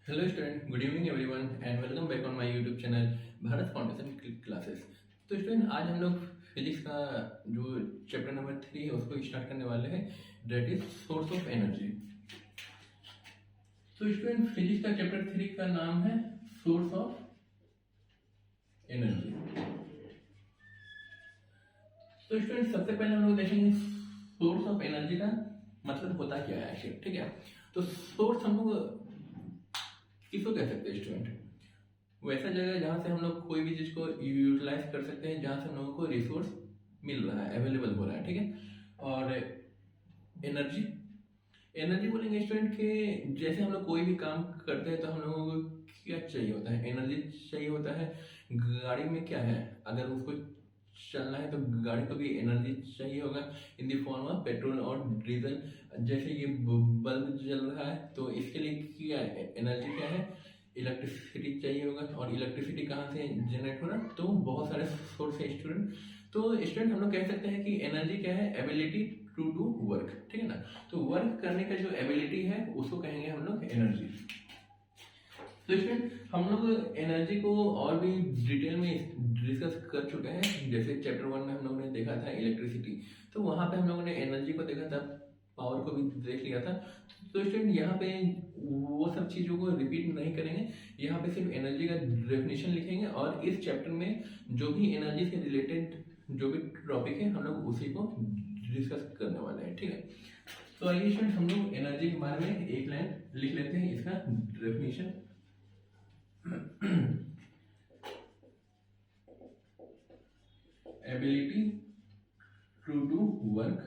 Hello student, good evening everyone and welcome back on my YouTube channel Bharat foundation classes. तो student, आज हम लोग physics का जो चैप्टर नंबर 3 है उसको स्टार्ट करने वाले हैं, that is source of energy. तो स्टूडेंट, फिजिक्स का चैप्टर 3 का नाम है सोर्स ऑफ एनर्जी। तो स्टूडेंट, सबसे पहले हम लोग देखेंगे सोर्स ऑफ एनर्जी का मतलब होता क्या है आखिर, ठीक है। तो सोर्स हम लोग किसको कह सकते हैं स्टूडेंट? वैसा जगह जहाँ से हम लोग कोई भी चीज़ को यूटिलाइज कर सकते हैं, जहाँ से हम लोगों को रिसोर्स मिल रहा है, अवेलेबल हो रहा है, ठीक है। और एनर्जी, एनर्जी बोलेंगे स्टूडेंट के जैसे हम लोग कोई भी काम करते हैं तो हम लोगों को क्या चाहिए होता है? एनर्जी चाहिए होता है। गाड़ी में क्या है, अगर उसको चलना है तो गाड़ी को भी एनर्जी चाहिए होगा in the form of petrol और डीजल। जैसे ये बल्ब जल रहा है तो इसके लिए क्या है, एनर्जी क्या है? इलेक्ट्रिसिटी चाहिए होगा। और इलेक्ट्रिसिटी कहाँ से जनरेट हो रहा है? तो बहुत सारे सोर्स है स्टूडेंट। तो स्टूडेंट, हम लोग कह सकते हैं कि एनर्जी क्या है? एबिलिटी टू डू वर्क, ठीक है ना। तो वर्क करने का जो एबिलिटी है उसको कहेंगे हम लोग एनर्जी। तो स्टूडेंट, हम लोग एनर्जी को और भी डिटेल में डिस्कस कर चुके हैं। जैसे चैप्टर 1 में हम लोगों ने देखा था इलेक्ट्रिसिटी, तो वहां पे हम लोगों ने एनर्जी को देखा था, पावर को भी देख लिया था। तो स्टूडेंट, यहाँ पे वो सब चीज़ों को रिपीट नहीं करेंगे, यहाँ पे सिर्फ एनर्जी का डेफिनेशन लिखेंगे और इस चैप्टर में जो भी एनर्जी से रिलेटेड जो भी टॉपिक है हम लोग उसी को डिस्कस करने वाले हैं, ठीक है। तो आइए स्टूडेंट, हम लोग एनर्जी के बारे में एक लाइन लिख लेते हैं, इसका definition. Ability to do work,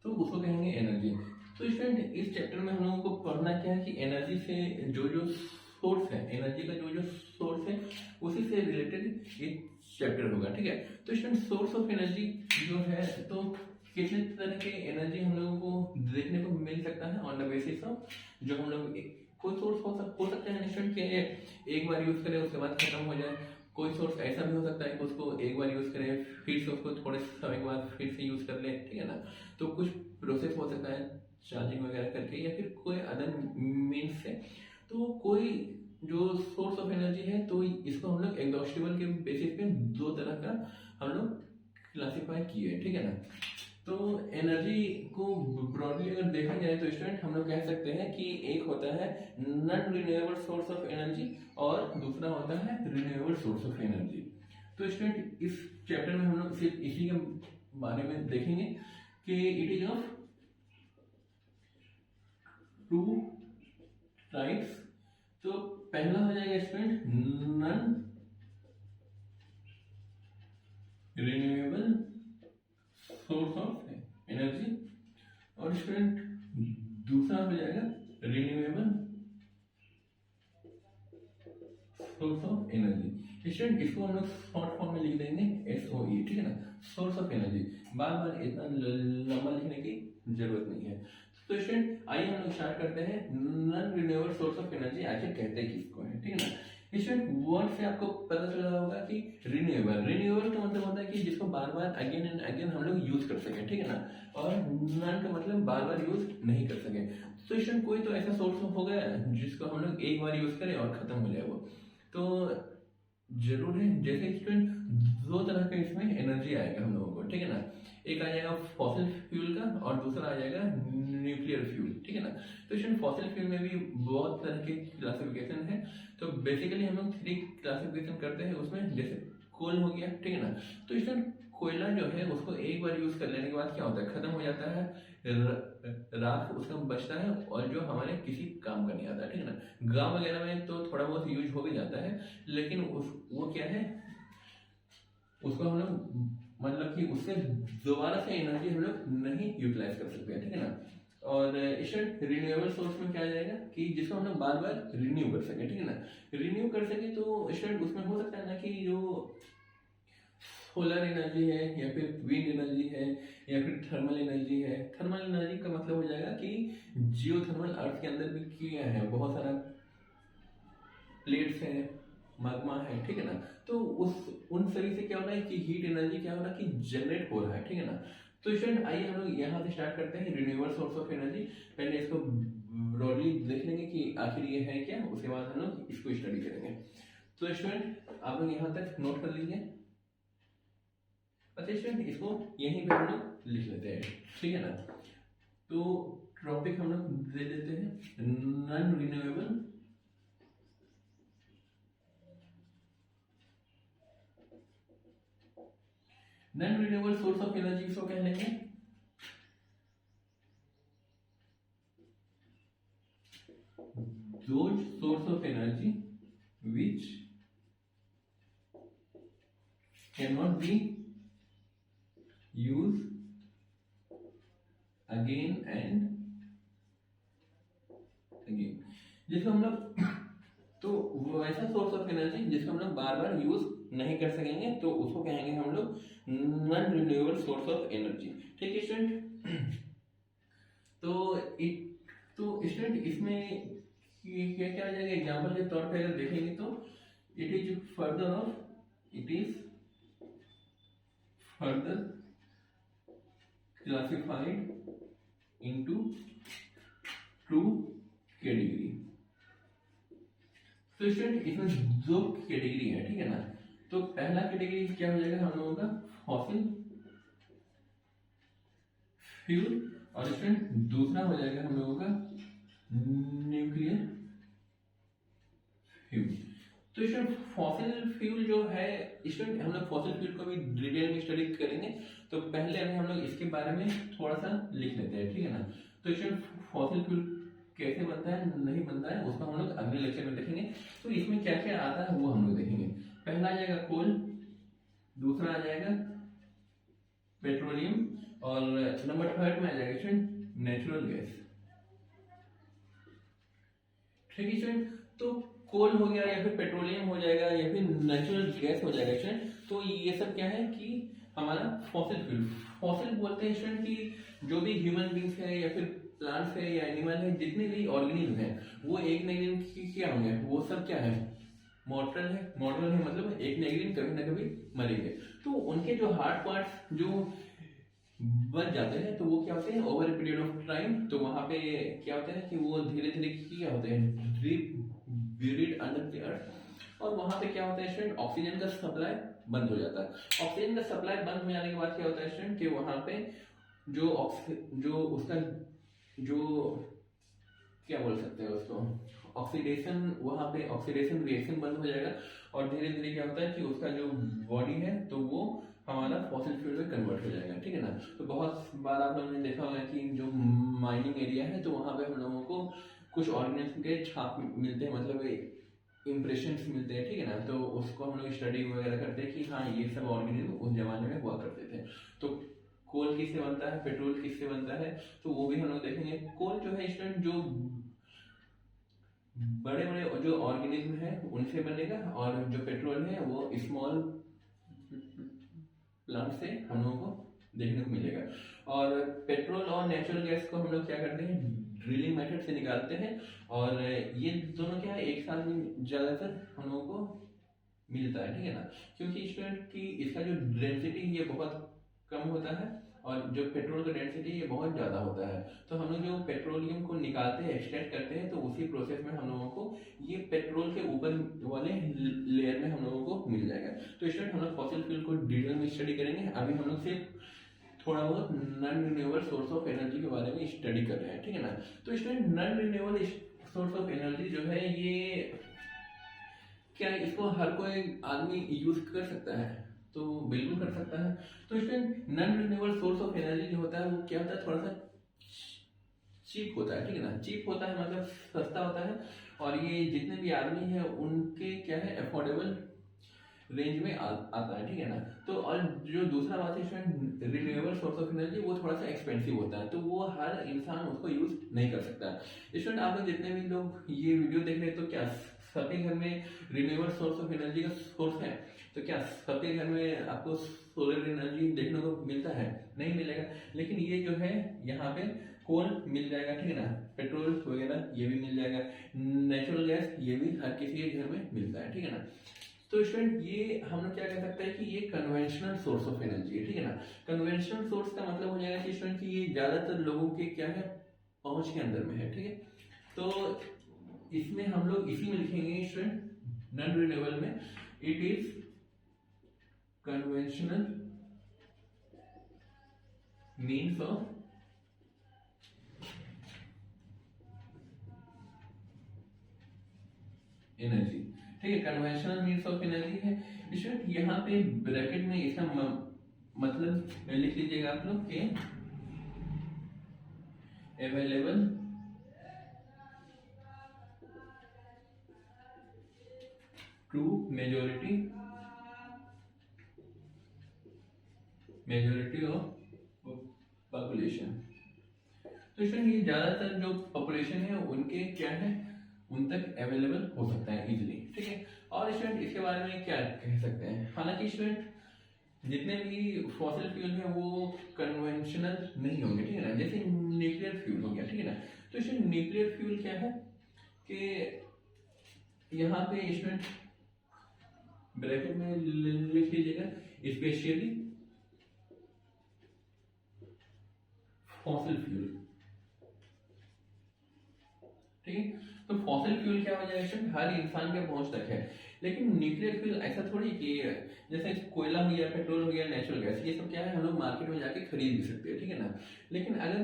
तो उसको कहेंगे एनर्जी। तो स्टूडेंट, इस चैप्टर में हम लोगों को पढ़ना क्या है कि एनर्जी से जो जो सोर्स है, एनर्जी का जो जो सोर्स है उसी से रिलेटेड ये चैप्टर होगा, ठीक है। तो स्टूडेंट, सोर्स ऑफ एनर्जी जो है, तो कितने तरह के एनर्जी हम लोगों को देखने को मिल सकता है ऑन द बेसिस ऑफ जो हम लोग कोई सोर्स हो सकता है स्टूडेंट के एक बार यूज करें उसके बाद खत्म हो जाए। कोई सोर्स ऐसा भी हो सकता है कि उसको एक बार यूज करें फिर से उसको थोड़े समय के बाद फिर से यूज कर ले, ठीक है ना। तो कुछ प्रोसेस हो सकता है चार्जिंग वगैरह करके या फिर कोई अदर मीन्स से। तो कोई जो सोर्स ऑफ एनर्जी है तो इसको हम लोग एग्जॉस्टिबल के बेसिस पे दो तरह का हम लोग क्लासिफाई किए, ठीक है ना। तो एनर्जी को ब्रॉडली अगर देखा जाए तो स्टूडेंट, हम लोग कह सकते हैं कि एक होता है non renewable source of energy और दूसरा होता है रिन्यूएबल सोर्स ऑफ एनर्जी। तो स्टूडेंट, इस चैप्टर में हम लोग सिर्फ इसी के बारे में देखेंगे कि it is of two types. तो पहला हो जाएगा student non renewable source of energy और स्टूडेंट दूसरा हो जाएगा renewable source of energy. Student, इसको हम लोग शॉर्ट फॉर्म में लिख देंगे SOE, ठीक है ना, सोर्स ऑफ एनर्जी। बार बार इतना लंबा लिखने की जरूरत नहीं है। तो स्टूडेंट, आइए हम लोग स्टार्ट करते हैं non renewable source of energy आखिर कहते हैं किसको है, ठीक है ना। स्टूडेंट, वर्ड से आपको पता चल रहा होगा कि रिन्यूएबल, रिन्यूएबल का मतलब होता है कि जिसको बार बार अगेन एंड अगेन हम लोग यूज कर सके, ठीक है ना। और नॉन का मतलब बार बार यूज नहीं कर सके। तो स्टूडेंट, कोई तो ऐसा सोर्स हो गया जिसको हम लोग एक बार यूज करें और खत्म हो जाए वो, तो जरूर है। जैसे स्टूडेंट, दो तरह का इसमें एनर्जी आएगा हम लोगों को, ठीक है ना। एक आ जाएगा फॉसिल फ्यूल का और दूसरा आ जाएगा न्यूक्लियर फ्यूल, ठीक है ना। तो स्टूडेंट, फॉसिल फ्यूल में भी बहुत तरह के क्लासिफिकेशन है। तो बेसिकली हम लोग 3 क्लासिफिकेशन करते हैं उसमें। जैसे कोल हो गया, ठीक है ना। तो स्टूडेंट, कोयला जो है उसको एक बार यूज कर लेने के बाद क्या होता है, खत्म हो जाता है, राख उसका बचता है और जो हमारे किसी काम का नहीं आता, ठीक है ना। गांव वगैरह में तो थोड़ा बहुत यूज हो भी जाता है, लेकिन वो क्या है, उसको हम लोग मतलब कि उससे दोबारा से एनर्जी हम लोग नहीं यूटिलाइज कर सकते हैं, ठीक है ना। और स्टूडेंट, रिन्यूएबल सोर्स में क्या आ जाएगा कि जिसको हम लोग बार बार रिन्यू कर सके, ठीक है ना। रिन्यू कर सके तो स्टूडेंट उसमें हो सकता है ना कि जो सोलर एनर्जी है या फिर विंड एनर्जी है या फिर थर्मल एनर्जी है। थर्मल एनर्जी का मतलब हो जाएगा कि जियोथर्मल अर्थ के अंदर भी किया है, बहुत सारा प्लेट्स है, magma है, ठीक है ना। तो उन सभी से क्या हो रहा है कि हीट एनर्जी क्या हो रहा है कि जनरेट हो रहा है, ठीक है ना। तो स्टूडेंट, आइए हम लोग यहाँ से स्टार्ट करते हैं रिन्यूएबल सोर्स ऑफ एनर्जी। पहले इसको ब्रॉडली देख लेंगे कि आखिर ये है क्या, उसके बाद हम लोग इसको स्टडी करेंगे। तो स्टूडेंट आप लोग यहाँ तक नोट कर लीजिए। अच्छा स्टूडेंट इसको यहीं पे हम लोग लिख लेते हैं, ठीक है ना। तो टॉपिक हम लोग दे देते हैं non renewable source of energy इसको कह लेंगे those source of energy which cannot be used again and again। जिसको हम लोग तो वो ऐसा सोर्स ऑफ एनर्जी जिसको हम लोग बार बार यूज नहीं कर सकेंगे, तो उसको कहेंगे हम लोग non renewable source of energy, ठीक है स्टूडेंट। तो स्टूडेंट इसमें क्या क्या आ जाएगा, एग्जाम्पल के तौर पे अगर देखेंगे तो it is further classified into 2 category. तो स्टूडेंट इसमें 2 कैटेगरी है, ठीक है ना। तो पहला कैटेगरी क्या हो जाएगा हम लोगों का फॉसिल फ्यूल, और स्टूडेंट दूसरा हो जाएगा हम लोगों का न्यूक्लियर फ्यूल। तो स्टूडेंट फॉसिल फ्यूल जो है, स्टूडेंट हम लोग फॉसिल फ्यूल को भी डिटेल में स्टडी करेंगे, तो पहले अभी हम लोग इसके बारे में थोड़ा सा लिख लेते हैं, ठीक है ना। तो स्टूडेंट फॉसिल फ्यूल कैसे बनता है नहीं बनता है उसको हम लोग अगले लेक्चर में देखेंगे। तो इसमें क्या क्या आता है वो हम लोग देखेंगे। पहला आ जाएगा कोल, दूसरा आ जाएगा पेट्रोलियम, और नंबर 3 में आ जाएगा स्टूडेंट नेचुरल गैस, ठीक है स्टूडेंट। तो कोल हो गया या फिर पेट्रोलियम हो जाएगा या फिर नेचुरल गैस हो जाएगा स्टूडेंट। तो ये सब क्या है कि हमारा फॉसिल फ्यूल। फॉसिल बोलते हैं स्टूडेंट कि जो भी ह्यूमन बींग्स है या फिर प्लांट्स है या एनिमल है, जितने भी ऑर्गेनिज्म है वो एक न एक दिन क्या होंगे, वो सब क्या है मॉर्टल है। मॉर्टल है मतलब एक न एक दिन कभी ना कभी मरेंगे। तो उनके जो हार्ड पार्ट्स जो बच जाते हैं तो वो क्या होते हैं over a period of time, तो वहां पे क्या होता है कि वो धीरे धीरे क्या होते हैं ब्यूरिड अंडर द अर्थ, और वहां पे क्या होता है स्टूडेंट ऑक्सीजन का सप्लाई बंद हो जाता है। ऑक्सीजन का सप्लाई बंद हो जाने के बाद क्या होता है स्टूडेंट कि वहां पे जो उसका जो क्या बोल सकते हैं उसको ऑक्सीडेशन, वहां पे ऑक्सीडेशन रिएक्शन बंद हो जाएगा, और धीरे धीरे क्या होता है कि उसका जो बॉडी है तो वो हमारा फॉसिल फ्यूल में कन्वर्ट हो जाएगा, ठीक है ना। तो बहुत बार आप लोगों ने देखा होगा कि जो माइनिंग एरिया है तो वहां पे हम लोगों को कुछ ऑर्गेनिज्म के छाप मिलते हैं, मतलब इम्प्रेशन मिलते हैं, ठीक है ना। तो उसको हम लोग स्टडी वगैरह करते हैं कि हाँ ये सब ऑर्गेनिज्म उस जमाने में हुआ करते थे। तो कोल किससे बनता है, पेट्रोल किससे बनता है, तो वो भी हम लोग देखेंगे। कोल जो है स्टूडेंट जो बड़े बड़े जो ऑर्गेनिज्म है उनसे बनेगा, और जो पेट्रोल है वो स्मॉल प्लांट से हम लोगों को देखने को मिलेगा। और पेट्रोल और नेचुरल गैस को हम लोग क्या करते हैं ड्रिलिंग मेथड से निकालते हैं, और ये दोनों क्या है एक साल में ज्यादातर हम लोगों को मिलता है, ठीक है ना। क्योंकि स्टूडेंट की इसका जो डेंसिटी ये बहुत कम होता है, और जो पेट्रोल का डेंसिटी ये बहुत ज़्यादा होता है। तो हम लोग जो पेट्रोलियम को निकालते हैं एक्सट्रैक्ट करते हैं, तो उसी प्रोसेस में हम लोगों को ये पेट्रोल के ऊपर वाले लेयर में हम लोगों को मिल जाएगा। तो स्टूडेंट हम लोग फॉसिल फ्यूल को डिटेल में स्टडी करेंगे। अभी हम लोग सिर्फ थोड़ा बहुत non renewable source of energy के बारे में स्टडी कर रहे हैं, ठीक है ना। तो student non renewable source of energy जो है ये क्या इसको हर कोई आदमी यूज कर सकता है, तो बिल्कुल कर सकता है। तो student non renewable source of energy जो होता है वो क्या होता है थोड़ा सा चीप होता है, ठीक है ना। चीप होता है मतलब सस्ता होता है, और ये जितने भी आदमी हैं उनके क्या है अफोर्डेबल रेंज में आता है, ठीक है ना। तो और जो दूसरा बात है student renewable source of energy वो थोड़ा सा एक्सपेंसिव होता है, तो वो हर इंसान उसको यूज नहीं कर सकता। स्टूडेंट आप लोग जितने भी लोग ये वीडियो देख रहे हैं तो क्या सबके घर में रिन्यूएबल सोर्स ऑफ एनर्जी का सोर्स है, तो क्या सबके घर में आपको सोलर एनर्जी देखने को मिलता है, नहीं मिलेगा। लेकिन ये जो है यहाँ पे कोल मिल जाएगा, ठीक है ना, पेट्रोल वगैरह ये भी मिल जाएगा, नेचुरल गैस ये भी हर किसी के घर में मिलता है, ठीक है ना। तो स्टूडेंट ये हम लोग क्या कह सकते हैं कि ये कन्वेंशनल सोर्स ऑफ एनर्जी है, ठीक है ना। कन्वेंशनल सोर्स का मतलब हो जाएगा कि स्टूडेंट की ये ज्यादातर लोगों के क्या है पहुंच के अंदर में है, ठीक है। तो इसमें हम लोग इसी में लिखेंगे स्टूडेंट, नॉन रिन्यूएबल में it is conventional means of energy. ठीक है, कन्वेंशनल मीन्स ऑफ एनर्जी है स्टूडेंट। यहाँ पे ब्रैकेट में इसका मतलब लिख लीजिएगा आप लोग के available to majority of population. तो स्टूडेंट ये ज्यादातर जो पॉपुलेशन है उनके क्या है, उन तक अवेलेबल हो सकता है इजीली। ठीक है, और स्टूडेंट इसके बारे में क्या कह सकते हैं, हालांकि स्टूडेंट जितने भी फॉसिल फ्यूल हैं वो कन्वेंशनल नहीं होंगे। ठीक है ना, जैसे न्यूक्लियर फ्यूल हो गया। ठीक है ना, तो स्टूडेंट न्यूक्लियर फ्यूल क्या है कि यहाँ पे स्टूडेंट ब्रैकेट में लिख लीजिएगा स्पेशली फॉसिल फ्यूल। ठीक है, तो फॉसिल फ्यूल क्या हो जाएगा, हर इंसान के पहुंच तक है। लेकिन न्यूक्लियर फ्यूल ऐसा थोड़ी कि जैसे कोयला हो गया, पेट्रोल हो गया, नेचुरल गैस, ये सब क्या है हम लोग मार्केट में जाके खरीद भी सकते हैं। ठीक है ना, लेकिन अगर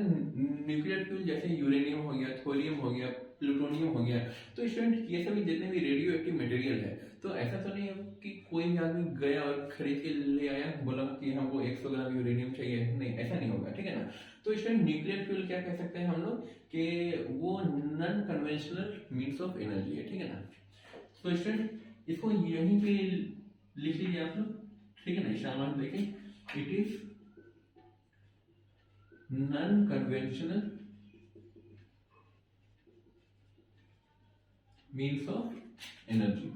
न्यूक्लियर फ्यूल जैसे यूरेनियम हो गया, थोरियम हो गया, प्लूटोनियम हो गया, तो स्टूडेंट ये सभी जितने भी रेडियो एक्टिव मटेरियल है, तो ऐसा तो नहीं है कि कोई भी आदमी गया और खरीद के ले आया, बोला कि हमको 100 ग्राम यूरेनियम चाहिए, नहीं ऐसा नहीं होगा। ठीक है ना, तो स्टूडेंट न्यूक्लियर फ्यूल क्या कह सकते हैं हम लोग कि वो non conventional means of energy है। ठीक है ना, तो स्टूडेंट इसको यहीं पे लिख लीजिए आप लोग। ठीक है ना, इशारा देखें, it is non conventional means of energy.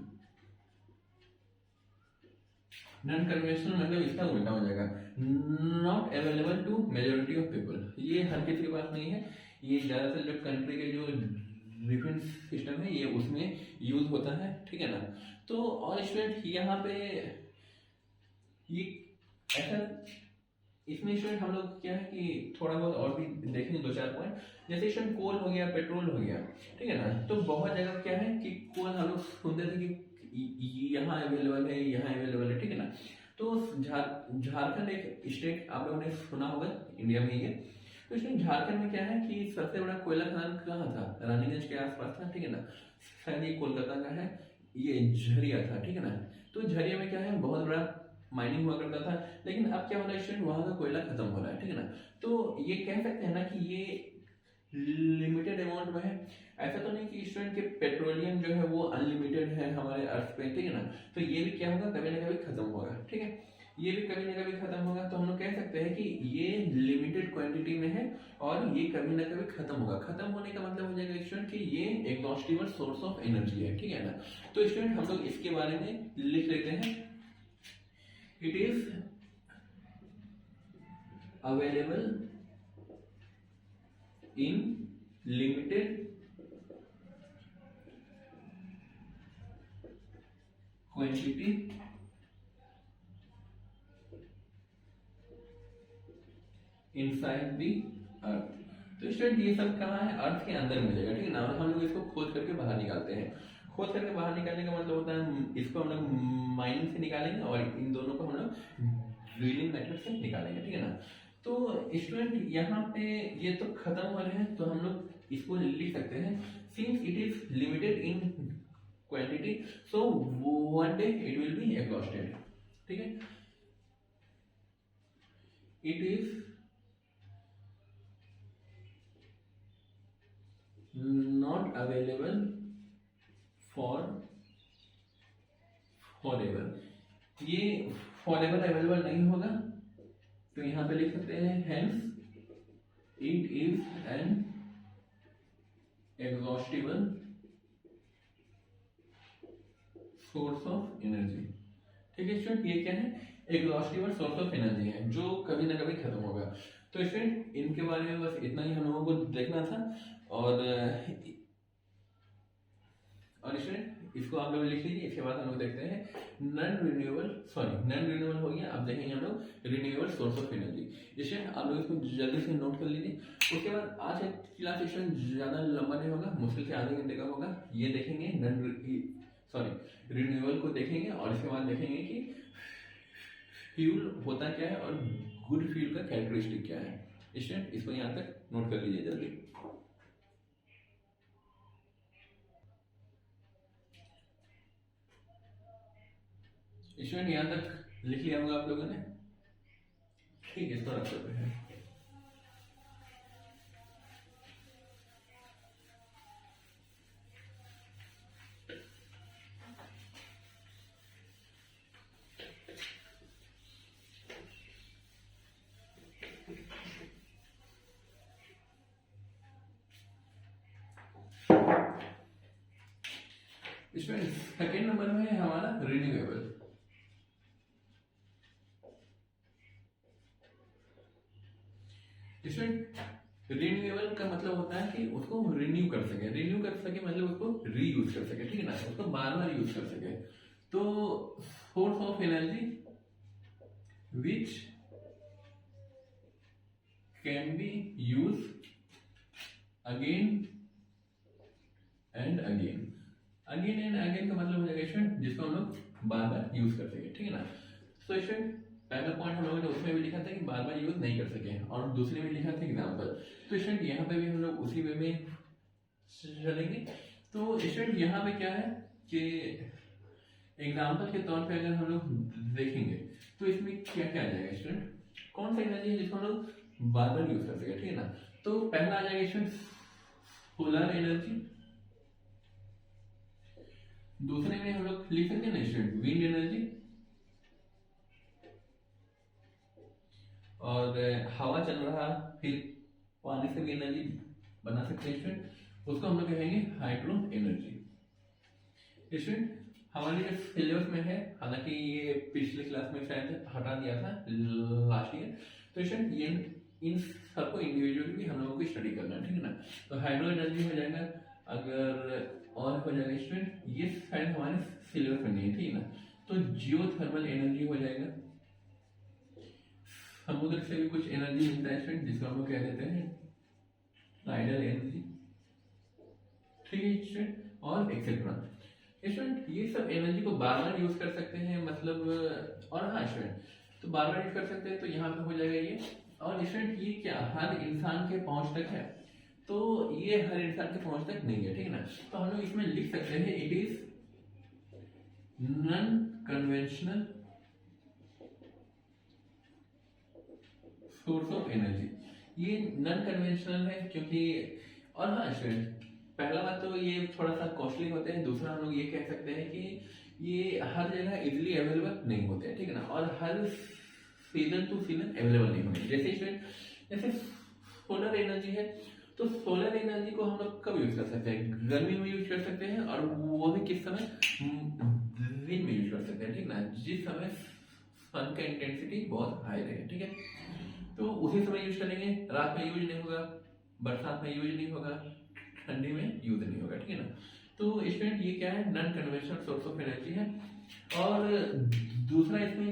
Non conventional मतलब इसका उल्टा हो जाएगा, not available to majority of people. ये हर किसी के पास नहीं है, ये ज्यादातर जो कंट्री के जो डिफेंस सिस्टम है ये उसमें यूज होता है। ठीक है ना, तो और स्टूडेंट यहाँ पे ये ऐसा इसमें स्टूडेंट हम लोग क्या है कि थोड़ा बहुत और भी देखेंगे 2-4 पॉइंट, जैसे स्टूडेंट कोल हो गया, पेट्रोल हो गया। ठीक है ना, तो बहुत जगह क्या है कि कोल हम लोग सुनते थे कि यहाँ अवेलेबल है, यहाँ अवेलेबल है। ठीक है ना, तो झारखंड एक स्टेट आप लोगों ने सुना होगा इंडिया में ये, तो इसमें झारखंड में क्या है कि सबसे बड़ा कोयला खदान कहाँ था, रानीगंज के आसपास था। ठीक है ना, शायद ये कोलकाता का है, ये झरिया था। ठीक है ना, तो झरिया में क्या है बहुत बड़ा माइनिंग हुआ करता था, लेकिन अब क्या हो रहा है स्टूडेंट, वहां का कोयला खत्म हो रहा है। ठीक है ना, तो ये कह सकते हैं ना कि ये लिमिटेड अमाउंट में है। ऐसा तो नहीं कि स्टूडेंट के पेट्रोलियम जो है वो अनलिमिटेड है हमारे अर्थ पे। ठीक है ना, तो ये भी क्या होगा, कभी ना कभी खत्म होगा। ठीक है, ये भी कभी ना कभी खत्म होगा, तो हम लोग कह सकते हैं कि ये लिमिटेड क्वांटिटी में है और ये कभी ना कभी खत्म होगा। खत्म होने का मतलब हो जाएगा स्टूडेंट कि ये एग्जॉस्टिबल सोर्स ऑफ एनर्जी है। ठीक है ना, तो स्टूडेंट हम लोग इसके बारे में लिख लेते हैं, it is available in limited quantity inside the earth। तो स्टूडेंट ये सब कहाँ है, अर्थ के अंदर मिलेगा। ठीक है ना, और हम लोग इसको खोद करके बाहर निकालते हैं। खोद करके बाहर निकालने का मतलब होता है इसको हम लोग माइनिंग से निकालेंगे और इन दोनों को हम लोग ड्रिलिंग मेथड से निकालेंगे। ठीक है ना, तो स्टूडेंट यहाँ पे ये तो खत्म हो रहे हैं, तो हम लोग इसको लिख सकते हैं, since it is limited in quantity so one day it will be exhausted. ठीक है, it is not available for ever. ये फॉर एवर अवेलेबल नहीं होगा, तो यहां पे लिख सकते हैं hence it is an exhaustible source of energy. ठीक है स्टूडेंट, ये क्या है, एग्जॉस्टिबल सोर्स ऑफ एनर्जी है जो कभी ना कभी खत्म होगा। तो स्टूडेंट इनके बारे में बस इतना ही हम लोगों को देखना था, और स्टूडेंट इसको आप लोग लिख लीजिए। इसके बाद हम लोग देखते हैं नॉन रिन्यूएबल हो गया। अब देखेंगे हम लोग रिन्यूएबल सोर्स ऑफ एनर्जी। इसलिए आप लोग इसको जल्दी से नोट कर लीजिए। उसके बाद आज का क्लास सेशन ज़्यादा लंबा नहीं होगा, मुश्किल से आधे घंटे का होगा। ये देखेंगे रिन्यूएबल को देखेंगे और इसके बाद देखेंगे कि फ्यूल होता क्या है और गुड फ्यूल का कैरेक्टरिस्टिक क्या है। इसलिए इसको यहाँ तक नोट कर लीजिए जल्दी। स्टूडेंट यहाँ तक लिख लिया होगा आप लोगों ने? ठीक है, इसको रख सकते हैं। इसमें सेकेंड नंबर में है हमारा रिन्यूएबल। इसमें रिन्यूएबल का मतलब होता है कि उसको रिन्यू कर सके मतलब उसको रीयूज कर सके, ठीक है ना, उसको बार बार यूज कर सके। तो source of energy which can be use again and again का मतलब हो जाएगा स्टूडेंट जिसको हम लोग बार बार यूज कर सके, ठीक है ना। तो स्टूडेंट पहला पॉइंट हम लोगों ने उसमें भी लिखा था कि बार बार यूज नहीं कर सके और दूसरे में लिखा था एग्जाम्पल। तो स्टूडेंट यहाँ पे भी हम लोग उसी वे में चलेंगे। तो स्टूडेंट यहाँ पे क्या है कि एग्जाम्पल के तौर पे अगर हम लोग देखेंगे तो इसमें क्या क्या आ जाएगा स्टूडेंट, कौन सा एनर्जी है जिसको हम लोग बार बार यूज कर सके, ठीक है ना। तो पहला आ जाएगा स्टूडेंट सोलर एनर्जी। दूसरे में हम लोग लिख सकते हैं ना स्टूडेंट विंड एनर्जी, और हवा चल रहा फिर पानी से भी एनर्जी बना सकते हैं स्टूडेंट, उसको हम लोग कहेंगे हाइड्रो एनर्जी। स्टूडेंट हमारे जो सिलेबस में है, हालांकि ये पिछले क्लास में शायद हटा दिया था लास्ट ईयर, तो स्टूडेंट ये इन सबको इंडिविजुअली भी हम लोगों को स्टडी करना है, ठीक है ना। तो हाइड्रो एनर्जी हो जाएगा, अगर और हो जाएगा स्टूडेंट ये शायद हमारे सिलेबस में नहीं है, ठीक है ना। तो जियोथर्मल एनर्जी हो जाएगा, समुद्र से भी कुछ एनर्जी मिलता है स्टूडेंट जिसको हम लोग कह देते हैं टाइडल एनर्जी, ठीक है स्टूडेंट, और एक्सेट्रा। स्टूडेंट ये सब एनर्जी को बार बार यूज कर सकते हैं मतलब, और हाँ स्टूडेंट तो बार बार यूज कर सकते हैं, तो यहाँ पे हो जाएगा ये। और स्टूडेंट ये क्या हर इंसान के पहुंच तक है, तो ये हर इंसान के पहुंच तक नहीं है, ठीक है ना। तो हम लोग इसमें लिख सकते हैं it is non conventional source of energy. ये नॉन कन्वेंशनल है क्योंकि, और हाँ स्टूडेंट पहला बात तो ये थोड़ा सा कॉस्टली होते हैं, दूसरा हम लोग ये कह सकते हैं कि ये हर जगह इजीली अवेलेबल नहीं होते हैं, ठीक है ना, और हर सीजन टू सीजन अवेलेबल नहीं होंगे। जैसे स्टूडेंट जैसे सोलर एनर्जी है, तो सोलर एनर्जी को हम लोग कब यूज कर सकते हैं, गर्मी में यूज कर सकते हैं, और वो भी किस समय, दिन में यूज कर सकते हैं, ठीक ना, जिस समय सन का इंटेंसिटी बहुत हाई रहे, ठीक है, तो उसी समय यूज करेंगे। रात में यूज नहीं होगा, बरसात में यूज नहीं होगा, ठंडी में यूज नहीं होगा, ठीक है ना। तो स्टूडेंट ये क्या है, non conventional source of energy है। और दूसरा इसमें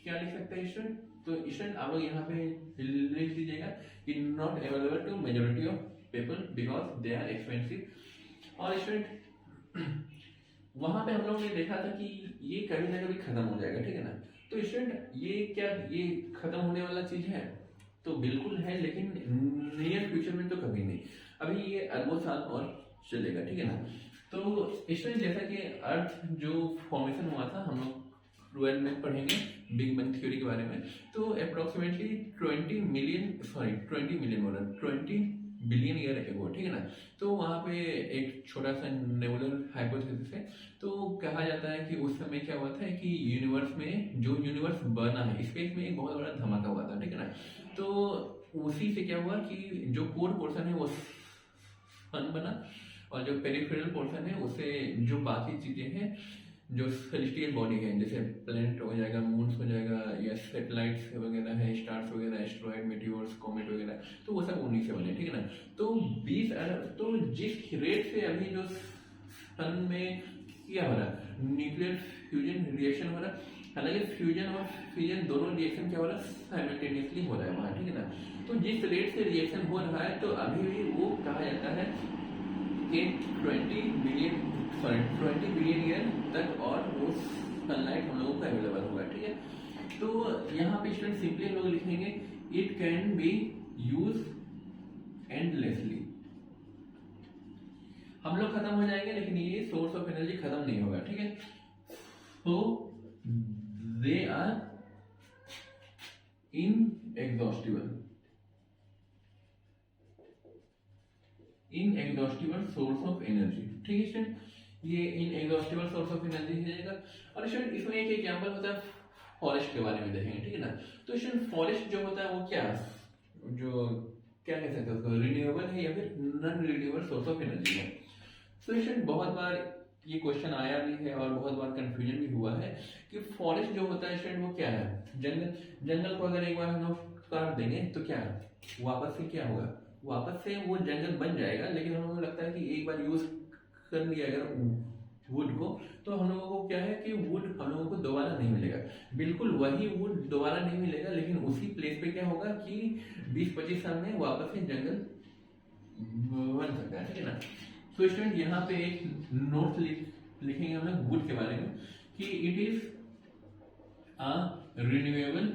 क्या लिख सकते हैं स्टूडेंट, तो स्टूडेंट आप लोग यहाँ पे लिख दीजिएगा कि not available to majority of people because they are expensive. और स्टूडेंट वहां पे हम लोगों ने देखा था कि ये कभी ना कभी खत्म हो जाएगा, ठीक है ना। तो स्टूडेंट ये क्या ये खत्म होने वाला चीज है, तो बिल्कुल है, लेकिन नियर फ्यूचर में तो कभी नहीं, अभी ये अरबों साल और चलेगा, ठीक है ना। तो स्टूडेंट जैसा कि अर्थ जो फॉर्मेशन हुआ था, हम लोग 12 में पढ़ेंगे बिग बैंग थ्योरी के बारे में, तो अप्रोक्सीमेटली 20 बिलियन ईयर एगो, ठीक है ना। तो वहाँ पे एक छोटा सा नेबुलर हाइपोथेसिस है, तो कहा जाता है कि उस समय क्या हुआ था कि यूनिवर्स में जो यूनिवर्स बना है, स्पेस में एक बहुत बड़ा धमाका हुआ था, ठीक है ना। तो उसी से क्या हुआ कि जो कोर पोर्शन है वो सन बना, और जो पेरिफेरल पोर्शन है उससे जो बाकी चीजें हैं, जो सेलेस्टियल बॉडी है, जैसे प्लैनेट हो जाएगा, मून्स हो जाएगा, या सैटेलाइट्स वगैरह है, स्टार्स वगैरह, एस्ट्रॉइड, मेटियोर्स, कॉमेट वगैरह, तो वो सब उन्हीं से बने, ठीक है ना। तो 20 अरब, तो जिस रेट से अभी जो सन में क्या हो रहा है, न्यूक्लियर फ्यूजन रिएक्शन हो रहा है। हालांकि फ्यूजन और फिजन दोनों रिएक्शन क्या हो रहा है, साइमल्टेनियसली हो रहा है वहाँ, ठीक है ना। तो जिस रेट से रिएक्शन हो रहा है तो अभी भी वो कहा जाता है कि 20 बिलियन ईयर तक और वो सनलाइट हम लोगों को अवेलेबल होगा, ठीक है। तो यहाँ पे स्टूडेंट सिंपली हम लोग लिखेंगे it can be use endlessly. हम लोग खत्म हो जाएंगे लेकिन ये सोर्स ऑफ एनर्जी खत्म नहीं होगा, ठीक है। तो they are inexhaustible source of energy, ठीक है स्टूडेंट। ये इनएग्जॉस्टिबल सोर्स ऑफ एनर्जी हो जाएगा। और स्टूडेंट इसमें एक एग्जांपल होता है फॉरेस्ट के बारे में देखेंगे, ठीक है ना। तो स्टूडेंट फॉरेस्ट जो होता है वो क्या जो क्या कह सकते हैं उसको, रिन्यूएबल है या फिर non renewable source of energy है। तो स्टूडेंट बहुत बार ये क्वेश्चन आया भी है और बहुत बार कंफ्यूजन भी हुआ है कि फॉरेस्ट जो होता है स्टूडेंट वो क्या है। जंगल को अगर एक बार हम लोग काट देंगे तो क्या वापस से क्या होगा, वापस से वो जंगल बन जाएगा, लेकिन हम लोगों को लगता है कि एक बार यूज कर लिया अगर वुड को तो हम लोगों को क्या है कि वुड हम लोगों को दोबारा नहीं मिलेगा। बिल्कुल वही वुड दोबारा नहीं मिलेगा, लेकिन उसी प्लेस पे क्या होगा कि 20-25 साल में वापस से जंगल बन सकता है, ठीक है ना। तो स्टूडेंट यहाँ पे एक नोट लिखेंगे हम लोग वुड के बारे में कि it is a renewable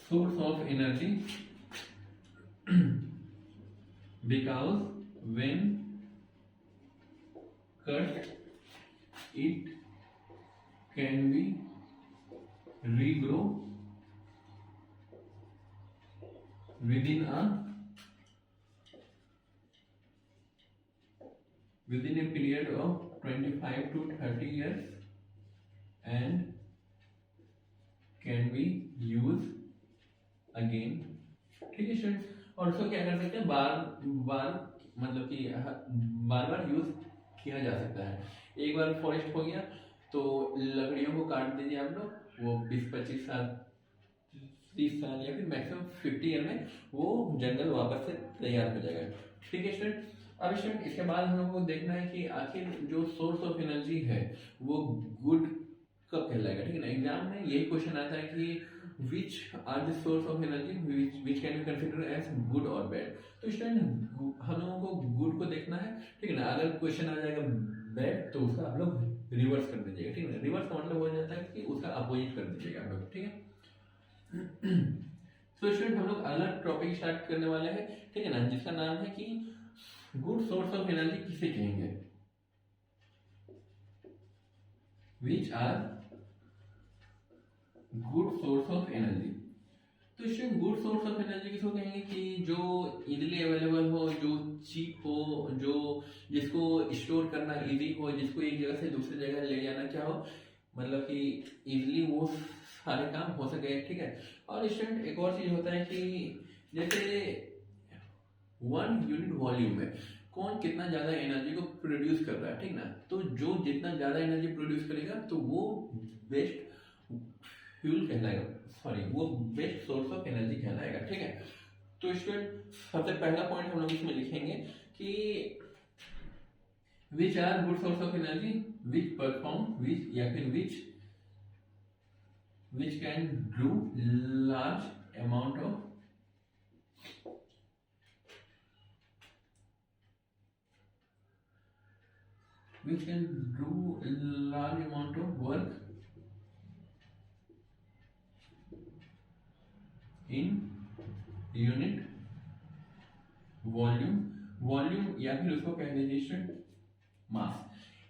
source of energy because when cut it can be regrow within a period of 25 to 30 years and can be used again, ठीक है स्टूडेंट। और उसको क्या कर सकते हैं, बार बार मतलब कि बार बार यूज किया जा सकता है। एक बार फॉरेस्ट हो गया तो लकड़ियों को काट दीजिए आप लोग, वो 20-25 साल 30 साल या फिर मैक्सिमम 50 ईयर में वो जंगल वापस से तैयार हो जाएगा, ठीक है स्टूडेंट। अब स्टूडेंट इसके बाद हम लोग को देखना है कि आखिर जो सोर्स ऑफ एनर्जी है वो गुड कब कहलाएगा, ठीक है ना। एग्जाम में यही क्वेश्चन आता है कि which are the source of energy which can be considered as good or bad। तो स्टूडेंट हम लोगों को गुड को देखना है, ठीक है ना। अगर क्वेश्चन आ जाएगा बैड तो उसका आप लोग रिवर्स कर दीजिएगा, ठीक है। रिवर्स का मतलब हो जाता है कि उसका अपोजिट कर दीजिएगा आप लोग, ठीक है। तो स्टूडेंट हम लोग अलग टॉपिक स्टार्ट करने वाले हैं, ठीक है ना, जिसका नाम है कि गुड सोर्स ऑफ एनर्जी किसे कहेंगे, which are good source of energy. तो student good source of energy किसको कहेंगे कि जो इजीली अवेलेबल हो, जो चीप हो, जो जिसको स्टोर करना इजी हो, जिसको एक जगह से दूसरी जगह ले जाना क्या हो, मतलब कि इजीली वो सारे काम हो सके, ठीक है। और स्टूडेंट एक और चीज होता है कि जैसे 1 यूनिट वॉल्यूम में कौन कितना ज्यादा एनर्जी को प्रोड्यूस कर रहा है, ठीक ना। तो जो जितना ज्यादा एनर्जी प्रोड्यूस करेगा तो वो बेस्ट फ्यूल कहलाएगा, सॉरी वो बेस्ट सोर्स ऑफ एनर्जी कहलाएगा, ठीक है। तो स्टूडेंट सबसे पहला पॉइंट हम लोग इसमें लिखेंगे कि which are good source of energy which perform which या फिर which can do large amount of which can do large amount of work in unit volume या फिर उसको कह दीजिए स्टूडेंट मास।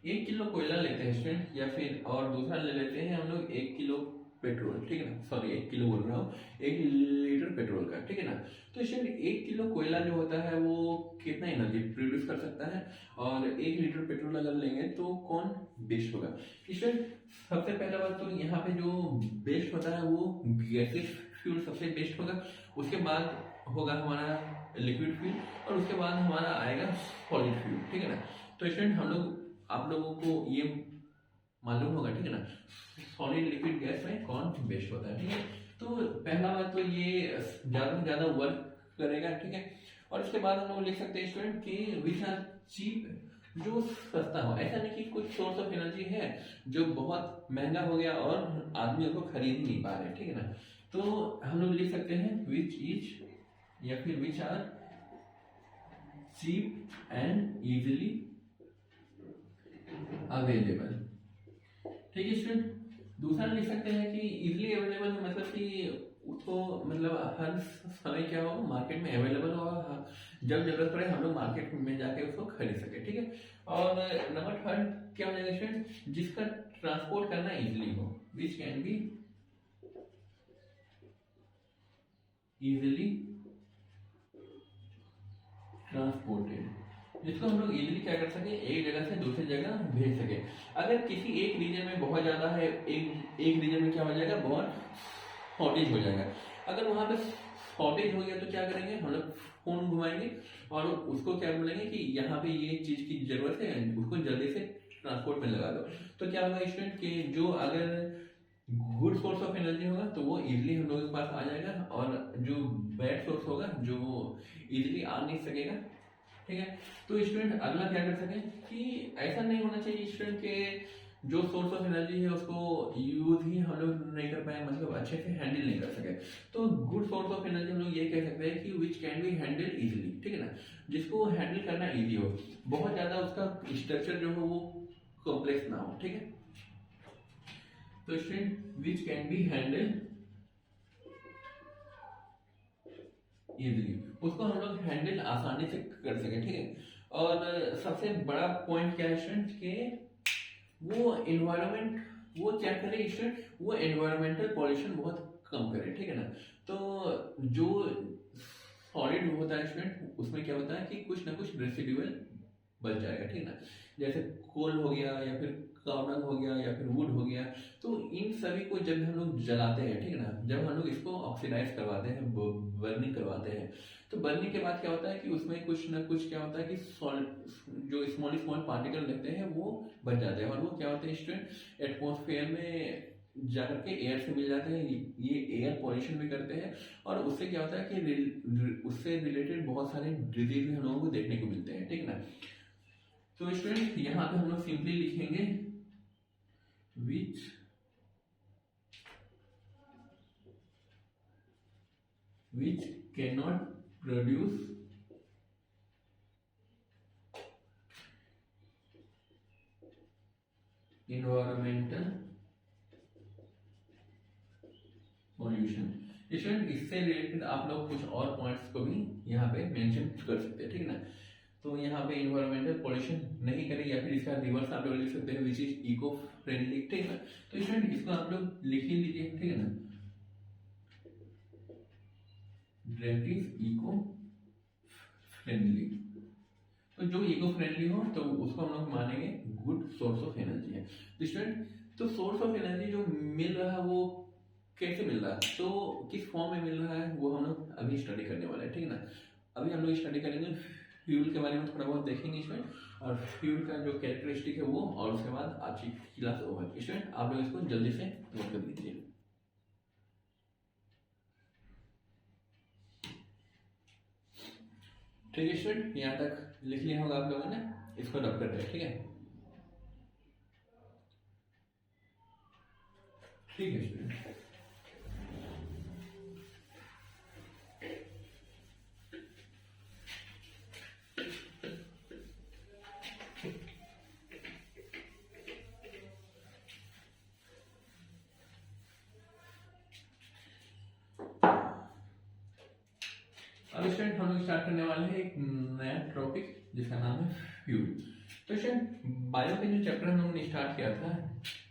1 किलो कोयला लेते हैं स्टूडेंट या फिर और दूसरा ले लेते हैं हम लोग 1 किलो पेट्रोल, ठीक है ना, सॉरी 1 किलो बोल रहा हूँ, 1 लीटर पेट्रोल का, ठीक है ना। तो स्टूडेंट 1 किलो कोयला जो होता है वो कितना एनर्जी प्रोड्यूस कर सकता है, और 1 लीटर पेट्रोल अगर लेंगे तो कौन बेस्ट होगा। स्टूडेंट सबसे पहला बात तो यहाँ पे जो बेस्ट होता है वो गैसेस फ्यूल सबसे बेस्ट होगा, उसके बाद होगा हमारा लिक्विड फ्यूल, और उसके बाद हमारा आएगा सॉलिड फ्यूल, ठीक है ना। तो स्टूडेंट हम लोग आप लोगों को ये मालूम होगा, ठीक है ना, सॉलिड लिक्विड गैस में कौन बेस्ट होता है, ठीक है। तो पहला बात तो ये ज्यादा से ज्यादा वर्क करेगा, ठीक है। और उसके बाद हम लोग लिख सकते हैं स्टूडेंट कि विच आर चीप जो सस्ता हो। ऐसा नहीं कि कुछ सोर्स ऑफ एनर्जी है जो बहुत महंगा हो गया और आदमी उसको खरीद ही नहीं पा रहे, ठीक है ना। तो हम लोग लिख सकते हैं विच इज या फिर which are cheap and easily available, ठीक है स्टूडेंट। दूसरा लिख सकते हैं कि इजिली अवेलेबल मतलब कि उसको मतलब हर समय क्या हो, मार्केट में अवेलेबल हो, जब जरूरत पड़े हम लोग मार्केट में जाके उसको खरीद सके, ठीक है। और नंबर थर्ड क्या हो जाएगा स्टूडेंट, जिसका ट्रांसपोर्ट करना इजिली हो, which can be easily transported, जिसको हम लोग इजीली क्या कर सके, एक जगह से दूसरी जगह भेज सके। अगर किसी एक रीजन में बहुत ज्यादा है, एक रीजन में क्या हो जाएगा, बहुत शॉर्टेज हो जाएगा। अगर वहां पे शॉर्टेज हो गया तो क्या करेंगे, हम लोग फोन घुमाएंगे और उसको क्या बोलेंगे कि यहाँ पे ये चीज की जरूरत है, उसको जल्दी से ट्रांसपोर्ट में लगा दो। तो क्या होगा स्टूडेंट कि जो अगर गुड सोर्स ऑफ एनर्जी होगा तो वो इजिली हम लोगों के पास आ जाएगा, और जो बैड सोर्स होगा जो इजिली आ नहीं सकेगा, ठीक है। तो स्टूडेंट अगला क्या कर सके कि ऐसा नहीं होना चाहिए स्टूडेंट के जो सोर्स ऑफ एनर्जी है उसको यूज ही हम लोग नहीं कर पाए, मतलब अच्छे से हैंडल नहीं कर सके। तो गुड सोर्स ऑफ एनर्जी हम लोग ये कह सकते हैं कि which can be handle easily, ठीक है ना, जिसको हैंडल करना इजी हो, बहुत ज्यादा उसका स्ट्रक्चर जो हो वो कॉम्प्लेक्स ना हो, ठीक है। तो student which can be handle easily, उसको हम लोग हैंडल आसानी से कर सके, ठीक है। और सबसे बड़ा पॉइंट क्या है स्टूडेंट के वो एनवायरनमेंट, वो क्या करे स्टूडेंट, वो एनवायरमेंटल पॉल्यूशन बहुत कम करे, ठीक है ना। तो जो सॉलिड होता है स्टूडेंट उसमें क्या होता है कि कुछ ना कुछ रेसिडुअल बच जाएगा, ठीक है ना। जैसे कोल हो गया या फिर कार्बन हो गया या फिर वुड हो गया, तो इन सभी को जब हम लोग जलाते हैं, ठीक है ना, जब हम लोग इसको ऑक्सीडाइज करवाते हैं, बर्निंग करवाते हैं, तो बर्निंग के बाद क्या होता है कि उसमें कुछ ना कुछ क्या होता है कि जो स्मॉल स्मॉल पार्टिकल रहते हैं वो बच जाते हैं, और वो क्या होते हैं स्टूडेंट एटमोसफेयर में जाकर के एयर से मिल जाते हैं, ये एयर पॉल्यूशन भी करते हैं, और उससे क्या होता है कि उससे रिलेटेड बहुत सारे डिजीज हम लोगों को देखने को मिलते हैं, ठीक है ना। तो स्टूडेंट यहाँ पे हम लोग सिंपली लिखेंगे which cannot produce environmental pollution। Student इससे रिलेटेड आप लोग कुछ और पॉइंट्स को भी यहाँ पे मेंशन कर सकते हैं, ठीक है ना। तो यहाँ पे इन्वायरमेंटल पॉल्यूशन नहीं करें, या फिर इसका रिवर्स आप लोग लिख सकते हैं विच इज इको फ्रेंडली, ठीक है ना। तो स्टूडेंट इसको आप लोग लिख ही लीजिए, ठीक है ना, दैट इज इको फ्रेंडली। तो जो इको फ्रेंडली हो तो उसको हम लोग मानेंगे गुड सोर्स ऑफ एनर्जी है। तो स्टूडेंट तो सोर्स ऑफ एनर्जी जो मिल रहा है वो कैसे मिल रहा है, तो किस फॉर्म में मिल रहा है, वो हम लोग अभी स्टडी करने वाले हैं, ठीक है ना। अभी हम लोग स्टडी करेंगे फ्यूल के बारे में, थोड़ा बहुत देखेंगे इसमें, और फ्यूल का जो कैरेक्टरिस्टिक है वो, और उसके बाद आज की क्लास ओवर। स्टूडेंट आप लोग इसको जल्दी से नोट कर लीजिए। ठीक है स्टूडेंट, यहाँ तक लिख लिया होगा आप लोगों ने, इसको रब कर रहे, ठीक है। ठीक है स्टूडेंट, अब स्टूडेंट हम लोग स्टार्ट करने वाले हैं एक नया टॉपिक जिसका नाम है फ्यूल। तो स्टूडेंट बायो के जो चैप्टर हम लोगों ने स्टार्ट किया था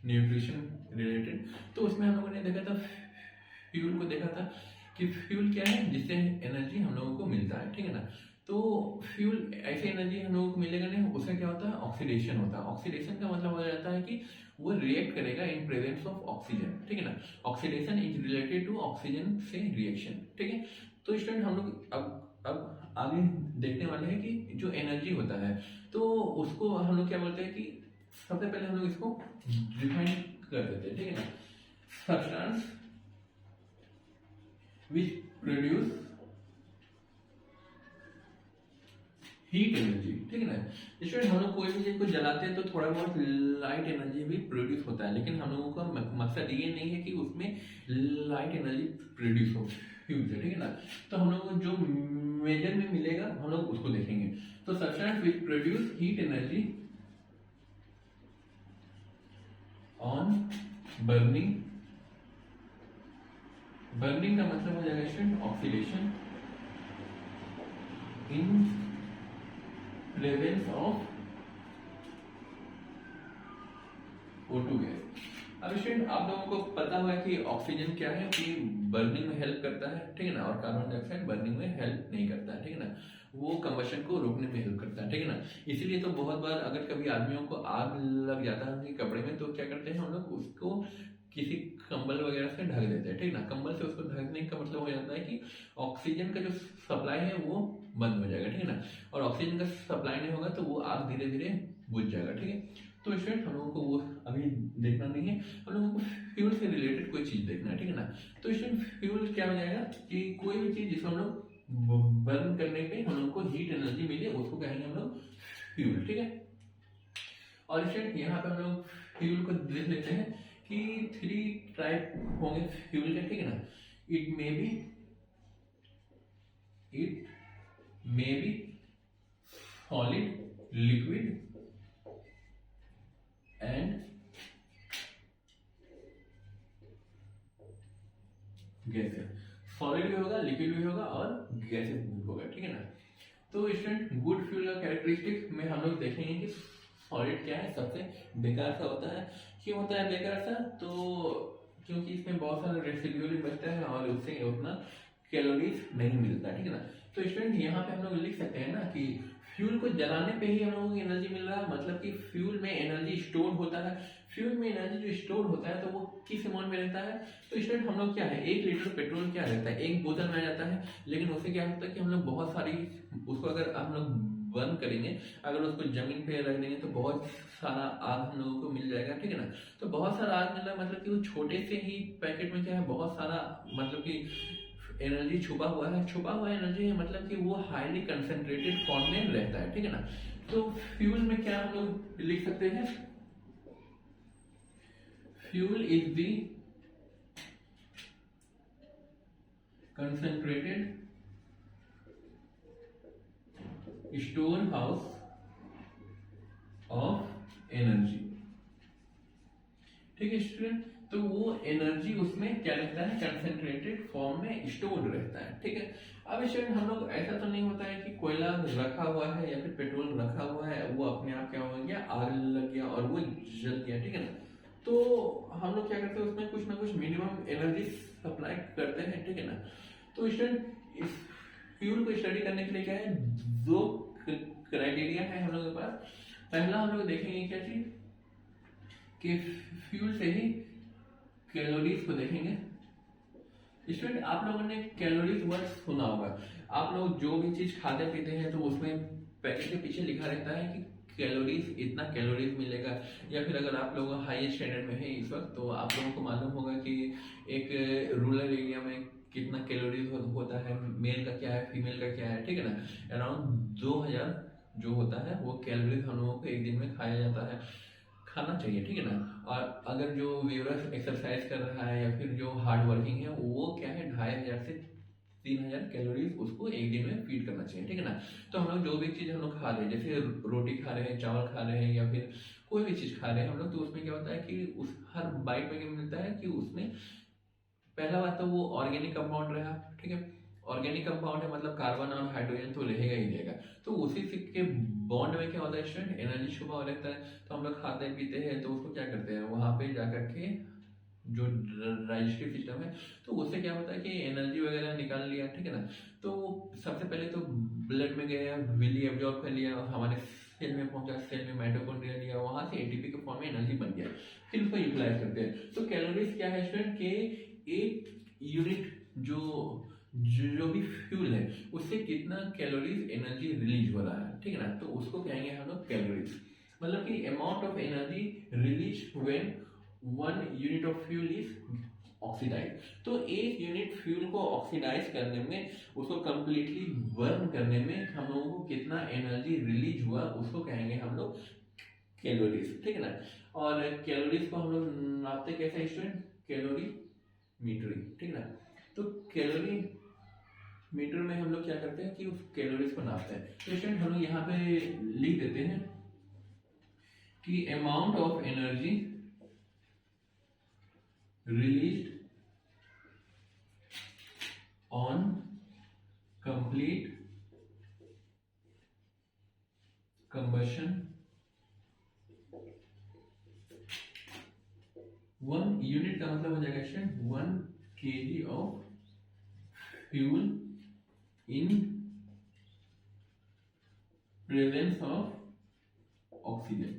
न्यूट्रिशन रिलेटेड, तो उसमें हम लोगों ने देखा था फ्यूल को, देखा था कि फ्यूल क्या है जिससे एनर्जी हम लोगों को मिलता है, ठीक है ना। तो फ्यूल ऐसी एनर्जी हम लोगों को मिलेगा नहीं, उसका क्या होता है ऑक्सीडेशन होता है। ऑक्सीडेशन का मतलब हो जाता है कि वो रिएक्ट करेगा इन प्रेजेंस ऑफ ऑक्सीजन, ठीक है ना। Oxidation is related to oxygen से रिएक्शन, ठीक है। तो स्टूडेंट हम लोग अब आगे देखने वाले हैं कि जो एनर्जी होता है तो उसको हम लोग क्या बोलते हैं कि सबसे पहले हम लोग इसको डिफाइन कर देते हैं, ठीक है ना। Substance which produce heat energy, ठीक है ना। इसमें हम लोग कोई भी चीज को जलाते हैं तो थोड़ा बहुत लाइट एनर्जी भी प्रोड्यूस होता है, लेकिन हम लोगों का मकसद ये नहीं है कि उसमें लाइट एनर्जी प्रोड्यूस हो फ्यूल से, ठीक है ना। तो हम लोग को जो मेजर में मिलेगा हम लोग उसको देखेंगे। तो substance which produce heat energy on burning, burning का मतलब हो जाएगा student oxidation in presence of O2 gas. अब स्टूडेंट आप लोगों को पता हुआ है कि ऑक्सीजन क्या है कि बर्निंग में हेल्प करता है, ठीक है ना, और कार्बन डाइऑक्साइड बर्निंग में हेल्प नहीं करता है, ठीक है ना, वो कंबशन को रोकने में हेल्प करता है, ठीक है ना। इसीलिए तो बहुत बार अगर कभी आदमियों को आग लग जाता है उनके कपड़े में तो क्या करते हैं हम लोग उसको किसी कंबल वगैरह से ढक देते हैं, ठीक है ना। कंबल से उसको ढकने का मतलब हो जाता है कि ऑक्सीजन का जो सप्लाई है वो बंद हो जाएगा, ठीक है ना, और ऑक्सीजन का सप्लाई नहीं होगा तो वो आग धीरे धीरे बुझ जाएगा, ठीक है। तो स्टूडेंट हम लोगों को वो अभी देखना नहीं है, हम लोगों को फ्यूल से रिलेटेड कोई चीज देखना है, ठीक है ना। तो स्टूडेंट फ्यूल क्या हो जाएगा कि कोई भी चीज जिसको हम लोग बर्न करने पे हम लोग को हीट एनर्जी मिले उसको कहेंगे हम लोग फ्यूल, ठीक है। और स्टूडेंट यहाँ पे हम लोग फ्यूल को देख लेते हैं कि 3 टाइप होंगे फ्यूल के, ठीक है ना। It may be solid, liquid and gases. Solid भी होगा, लिक्विड भी होगा और गैसेस भी होगा, ठीक है ना। तो स्टूडेंट गुड फ्यूल का कैरेक्टरिस्टिक में हम लोग देखेंगे कि सॉलिड क्या है, सबसे बेकार सा होता है। क्यों होता है बेकार सा? तो क्योंकि इसमें बहुत सारा रेसिड्यूल बचता है और उससे उतना कैलोरीज नहीं मिलता, ठीक है ना। तो स्टूडेंट यहाँ पे हम लोग लिख सकते हैं ना कि फ्यूल को जलाने पे ही हम लोगों को एनर्जी मिल रहा है, मतलब कि फ्यूल में एनर्जी स्टोर होता है। फ्यूल में एनर्जी जो स्टोर होता है तो वो किस अमाउंट में रहता है? तो स्टूडेंट हम लोग क्या है 1 लीटर पेट्रोल क्या रहता है 1 बोतल में आ जाता है, लेकिन उससे क्या होता है कि हम लोग बहुत सारी उसको अगर हम लोग बर्न करेंगे, अगर उसको जमीन पे रख देंगे तो बहुत सारा आग हम लोगों को मिल जाएगा, ठीक है ना। तो बहुत सारा आग मिल रहा है मतलब कि वो छोटे से ही पैकेट में क्या है बहुत सारा मतलब कि एनर्जी छुपा हुआ है। छुपा हुआ एनर्जी है मतलब कि वो हाईली कंसंट्रेटेड फॉर्म में रहता है, ठीक है ना। तो फ्यूल में क्या हम लोग लिख सकते हैं, fuel is the concentrated store house of energy, ठीक है स्टूडेंट। तो वो एनर्जी उसमें क्या रहता है कंसंट्रेटेड फॉर्म में स्टोर रहता है, ठीक है। अब स्टूडेंट हम लोग ऐसा तो नहीं होता है कि कोयला रखा हुआ है या फिर पेट्रोल रखा हुआ है वो अपने आप क्या हो गया आग लग गया और वो जल गया, ठीक है ना। तो हम लोग क्या करते हैं उसमें कुछ ना कुछ मिनिमम एनर्जी सप्लाई करते हैं, ठीक है ना। तो स्टूडेंट इस फ्यूल को स्टडी करने के लिए क्या है 2 क्राइटेरिया है हम लोग के पास। पहला हम लोग देखेंगे क्या चीज कि फ्यूल से ही कैलोरीज को देखेंगे। स्टूडेंट आप लोगों ने कैलोरीज वर्ड सुना होगा, आप लोग जो भी चीज खाते पीते हैं तो उसमें पैकेट के पीछे लिखा रहता है कि कैलोरीज इतना कैलोरीज मिलेगा, या फिर अगर आप लोग हाई स्टैंडर्ड में है इस वक्त तो आप लोगों को मालूम होगा कि एक रूरल एरिया में कितना कैलोरीज होता है, मेल का क्या है फीमेल का क्या है, ठीक है ना। अराउंड 2000 जो होता है वो कैलोरीज हम लोगों को एक दिन में खाया जाता है, खाना चाहिए, ठीक है ना। और अगर जो व्यूअर्स एक्सरसाइज कर रहा है या फिर जो हार्ड वर्किंग है वो क्या है 2500 से 3000 कैलोरीज उसको एक दिन में फीड करना चाहिए, ठीक है ना। तो हम लोग जो भी चीज हम लोग खा रहे हैं जैसे रोटी खा रहे हैं, चावल खा रहे हैं या फिर कोई भी चीज खा रहे हैं हम लोग, तो उसमें क्या होता है कि उस हर बाइट में क्या मिलता है कि उसमें पहला बात तो वो ऑर्गेनिक कंपाउंड रहा, ठीक है। ऑर्गेनिक कंपाउंड है मतलब कार्बन और हाइड्रोजन तो रहेगा ही रहेगा, तो उसी से के बॉन्ड में क्या होता है स्टूडेंट एनर्जी छुपा हुआ रहता है। तो हम लोग खाते पीते हैं तो उसको क्या करते हैं वहां पे जाकर के जो डाइजेस्टिव सिस्टम है तो उससे क्या होता है कि एनर्जी वगैरह निकाल लिया, ठीक है ना। तो सबसे पहले तो ब्लड में गया, विली एब्जॉर्ब कर लिया, हमारे सेल में पहुंचा, सेल में माइटोकॉन्ड्रिया लिया, वहां से एटीपी के फॉर्म में एनर्जी बन गया, फिर उसको यूटिलाइज करते हैं। तो कैलोरीज क्या है स्टूडेंट के 1 यूनिट जो जो भी फ्यूल है उससे कितना कैलोरीज एनर्जी रिलीज हो रहा है, ठीक है ना। तो उसको कहेंगे हम लोग कैलोरीज, मतलब कि amount of energy release when 1 unit of fuel is oxidize. तो एक यूनिट फ्यूल को ऑक्सीडाइज करने में, उसको कंप्लीटली बर्न करने में हम लोगों को कितना एनर्जी रिलीज हुआ उसको कहेंगे हम लोग कैलोरीज, ठीक है ना। और कैलोरीज को हम लोग नापते कैसे स्टूडेंट, कैलोरी मीटरी, ठीक है ना। तो कैलोरी मीटर में हम लोग क्या करते हैं कि उस कैलोरीज को नापते हैं। तो स्टूडेंट हम लोग यहाँ पे लिख देते हैं कि amount of energy released on complete combustion 1 unit का मतलब हो जाएगा student 1 kg of fuel in presence of oxygen.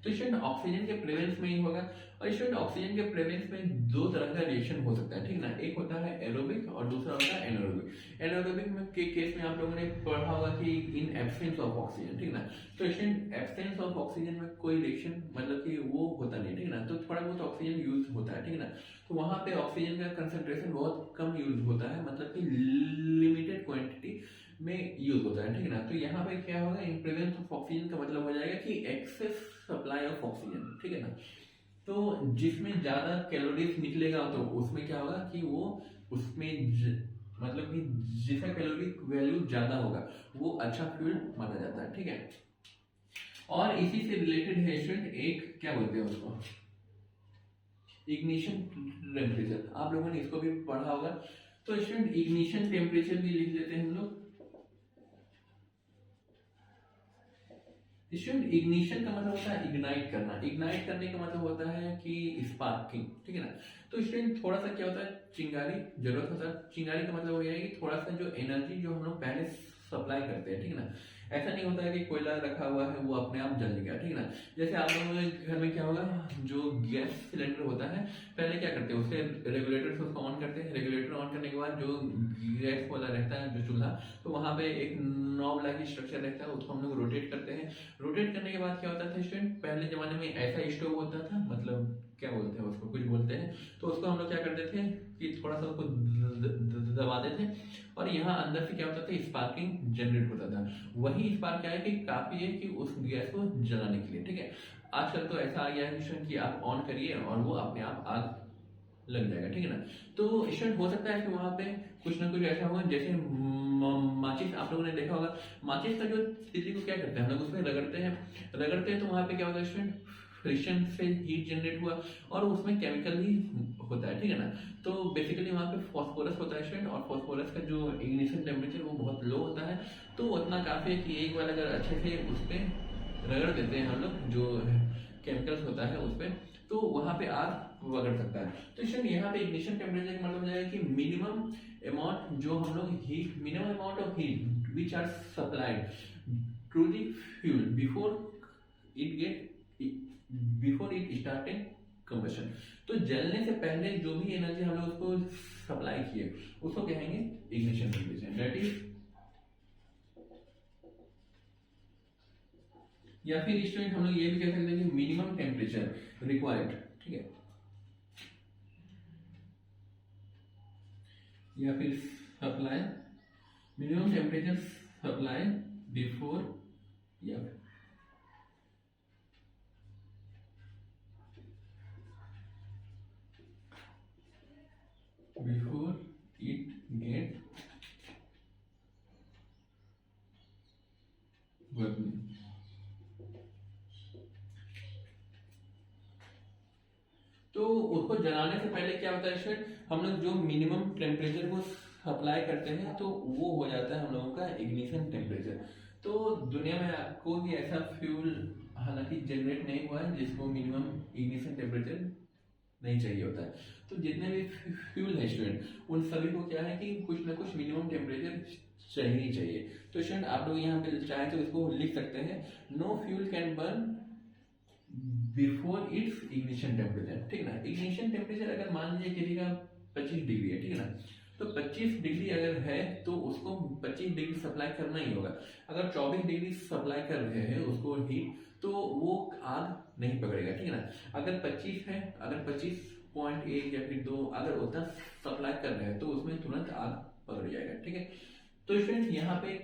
तो स्टूडेंट ऑक्सीजन के प्रेजेंस में ही होगा। और स्टूडेंट ऑक्सीजन के प्रेजेंस में दो तरह का रिएक्शन हो सकता है, ठीक ना। एक होता है एरोबिक और दूसरा होता है एनारोबिक। एनारोबिक में के केस में आप लोगों ने पढ़ा होगा कि इन एब्सेंस ऑफ ऑक्सीजन, ठीक ना। तो स्टूडेंट एब्सेंस ऑफ ऑक्सीजन में कोई रिएक्शन मतलब कि वो होता नहीं, ठीक ना। तो थोड़ा बहुत ऑक्सीजन यूज होता है, ठीक ना। तो वहां पे ऑक्सीजन का कंसंट्रेशन बहुत कम यूज होता है, मतलब कि लिमिटेड क्वांटिटी में यूज होता है, ठीक है ना। तो यहाँ पे क्या होगा, इन प्रेजेंस ऑफ ऑक्सीजन का मतलब हो जाएगा कि एक्सेस सप्लाई ऑफ ऑक्सीजन, ठीक है ना। तो जिसमें ज्यादा कैलोरीज निकलेगा तो उसमें क्या होगा कि वो उसमें मतलब कि जिसका कैलोरी वैल्यू ज्यादा होगा वो अच्छा फ्यूल माना जाता है, ठीक है। और इसी से रिलेटेड है स्टूडेंट एक क्या बोलते हैं उसको, इग्निशन टेम्परेचर। आप लोगों ने इसको भी पढ़ा होगा। तो स्टूडेंट इग्निशन टेम्परेचर भी लिख देते हैं हम लोग। स्टूडेंट इग्निशन का मतलब होता है इग्नाइट करना। इग्नाइट करने का मतलब होता है कि स्पार्किंग, ठीक है ना। तो स्टूडेंट थोड़ा सा क्या होता है, चिंगारी जरूरत होता है। चिंगारी का मतलब हो गया कि थोड़ा सा जो एनर्जी जो हम लोग पहले सप्लाई करते हैं, ठीक है ना। ऐसा नहीं होता है कि कोयला रखा हुआ है वो अपने आप जल गया, ठीक है ना। जैसे आप लोगों के घर में क्या होगा, जो गैस सिलेंडर होता है पहले क्या करते हैं, उसके रेगुलेटर से उसको ऑन करते हैं। रेगुलेटर ऑन करने के बाद जो गैस वाला रहता है जो चूल्हा, तो वहां पे एक नॉब लाइक स्ट्रक्चर रहता है, उसको हम लोग रोटेट करते हैं। रोटेट करने के बाद क्या होता था स्टूडेंट, पहले जमाने में ऐसा स्टोव होता था, मतलब क्या बोलते हैं उसको, कुछ बोलते हैं। तो उसको हम लोग क्या करते थे कि थोड़ा सा उसको दबा देते और यहाँ अंदर से क्या होता था, स्पार्किंग जनरेट होता था। वही स्पार्क क्या है कि काफी है कि उस गैस को जलाने के लिए, ठीक है। आजकल तो ऐसा आ गया है कि आप ऑन करिए और वो अपने आप आग लग जाएगा, ठीक है ना। तो स्टूडेंट हो सकता है कि वहां पे कुछ ना कुछ ऐसा होगा, जैसे माचिस आप लोगों ने देखा होगा। माचिस का जो तिल्ली को क्या करते हैं हम लोग, उसमें रगड़ते हैं तो वहां पे क्या होता है स्टूडेंट, फ्रिक्शन से हीट जनरेट हुआ और उसमें केमिकल भी होता है, ठीक है ना। तो बेसिकली वहाँ पे फॉस्फोरस होता है स्टूडेंट, और फॉस्फोरस का जो इग्निशन टेम्परेचर वो बहुत लो होता है। तो उतना काफी है कि एक बार अगर अच्छे से उस पर रगड़ देते हैं हम लोग, जो केमिकल्स होता है उस पर, तो वहाँ पे आग पकड़ सकता है। तो स्टूडेंट यहाँ पे इग्निशन टेम्परेचर का मतलब हो जाएगा कि मिनिमम अमाउंट जो हम लोग heat, minimum amount of heat which are supplied to the fuel before it starting combustion. तो जलने से पहले जो भी एनर्जी हम लोग उसको सप्लाई किए उसको कहेंगे इग्निशन टेम्परेचर। दैट इज, या फिर स्टूडेंट हम लोग ये भी कह सकते हैं कि मिनिमम टेम्परेचर रिक्वायर्ड, ठीक है, या फिर supply, minimum temperature supply before या before it get burning। तो उसको जलाने से पहले क्या होता है स्टूडेंट, हम लोग जो मिनिमम टेम्परेचर को सप्लाई करते हैं तो वो हो जाता है हम लोगों का इग्निशन टेम्परेचर। तो दुनिया में कोई भी ऐसा फ्यूल हालांकि जनरेट नहीं हुआ है जिसको मिनिमम इग्निशन टेम्परेचर नहीं चाहिए होता है। तो जितने भी फ्यूल है स्टूडेंट उन सभी को क्या है कि कुछ ना कुछ मिनिमम टेम्परेचर चाहिए ही चाहिए। तो स्टूडेंट आप लोग यहाँ पे चाहे तो इसको लिख सकते हैं, no fuel can burn before its ignition temperature, ठीक है ना। इग्निशन टेम्परेचर अगर मान लीजिए किसी का 25 डिग्री है, ठीक है ना। तो 25 डिग्री अगर है तो उसको 25 डिग्री सप्लाई करना ही होगा। अगर 24 डिग्री सप्लाई कर रहे हैं उसको हीट, तो वो आग नहीं पकड़ेगा, ठीक है ना। अगर 25 है, अगर 25 0.1 या फिर 2 अगर उतना सप्लाई कर रहे हैं तो उसमें तुरंत आग पकड़ जाएगा। ठीक है, तो स्टूडेंट यहाँ पे